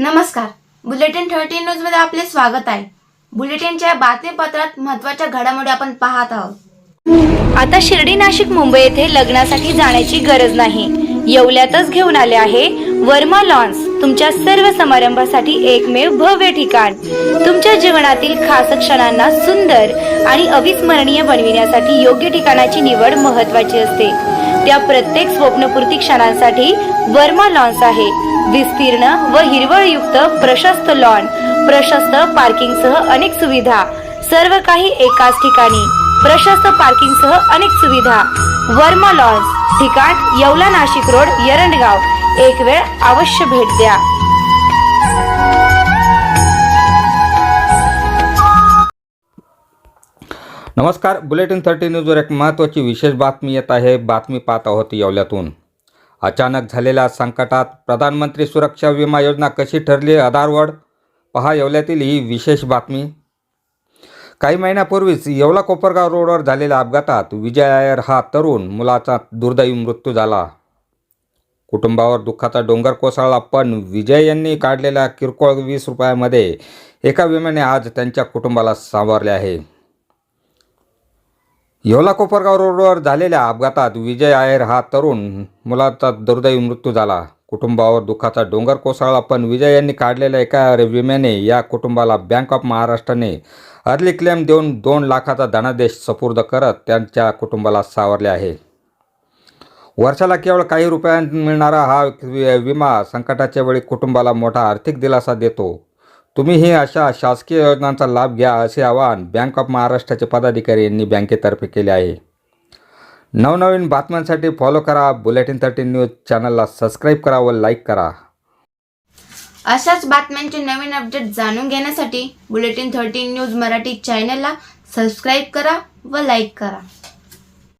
नमस्कार, bulletin 13 news मध्ये आपले स्वागत आहे। बुलेटिनच्या बातमीपत्रात महत्त्वाच्या घडामोडी आपण पाहत आहोत। आता शिर्डी, नाशिक, मुंबई येथे लग्नासाठी जाण्याची गरज नाही। येवल्यातच घेऊन आले आहे वर्मा लॉन्स, तुमच्या सर्व समारंभासाठी एकमेव भव्य ठिकाण। तुमच्या जीवनातील खास क्षणांना सुंदर आणि अविस्मरणीय बनविण्यासाठी योग्य ठिकाणाची निवड महत्त्वाची असते। त्या प्रत्येक स्वप्नपूर्ती क्षणांसाठी वर्मा लॉन्स आहे। विस्तीर्ण व हिरवळयुक्त प्रशस्त लॉन, प्रशस्त पार्किंगसह अनेक सुविधा, सर्व काही एकाच ठिकाणी। प्रशस्त पार्किंगसह अनेक सुविधा। वर्मा लॉन्स, ठिकाण येवला, नाशिक रोड, एरंडगाव। एक वेळ अवश्य भेट द्या। नमस्कार, बुलेटिन 13 न्यूजवर एक महत्त्वाची विशेष बातमी येत आहे। बातमी पाहत आहोत येवल्यातून। अचानक झालेल्या संकटात प्रधानमंत्री सुरक्षा विमा योजना कशी ठरली आधारवड, पहा येवल्यातील ही विशेष बातमी। काही महिन्यापूर्वीच येवला कोपरगाव रोडवर झालेल्या अपघातात विजय आयर हा तरुण मुलाचा दुर्दैवी मृत्यू झाला। कुटुंबावर दुःखाचा डोंगर कोसळला, पण विजय यांनी काढलेल्या किरकोळ 20 रुपयामध्ये एका विम्याने आज त्यांच्या कुटुंबाला सावरले आहे। येवला कोपरगाव रोडवर झालेल्या अपघातात विजय आयर हा तरुण मुलाचा दुर्दैवी मृत्यू झाला। कुटुंबावर दुःखाचा डोंगर कोसळला, पण विजय यांनी काढलेल्या एका विम्याने या कुटुंबाला बँक ऑफ महाराष्ट्राने अर्ली क्लेम देऊन 2 लाखाचा धनादेश सुपूर्द करत त्यांच्या कुटुंबाला सावरले आहे। वर्षाला केवळ काही रुपयांत मिळणारा हा विमा संकटाच्या वेळी कुटुंबाला मोठा आर्थिक दिलासा देतो। तुम्हीही अशा शासकीय योजनांचा लाभ घ्या, असे आवाहन बँक ऑफ महाराष्ट्राचे पदाधिकारी यांनी बँकेतर्फे केले आहे। नवनवीन बातम्यांसाठी फॉलो करा बुलेटिन 13 न्यूज चॅनलला, सबस्क्राईब करा व लाईक करा। अशाच बातम्यांचे नवीन अपडेट जाणून घेण्यासाठी बुलेटिन 13 न्यूज मराठी चॅनलला सबस्क्राईब करा व लाईक करा।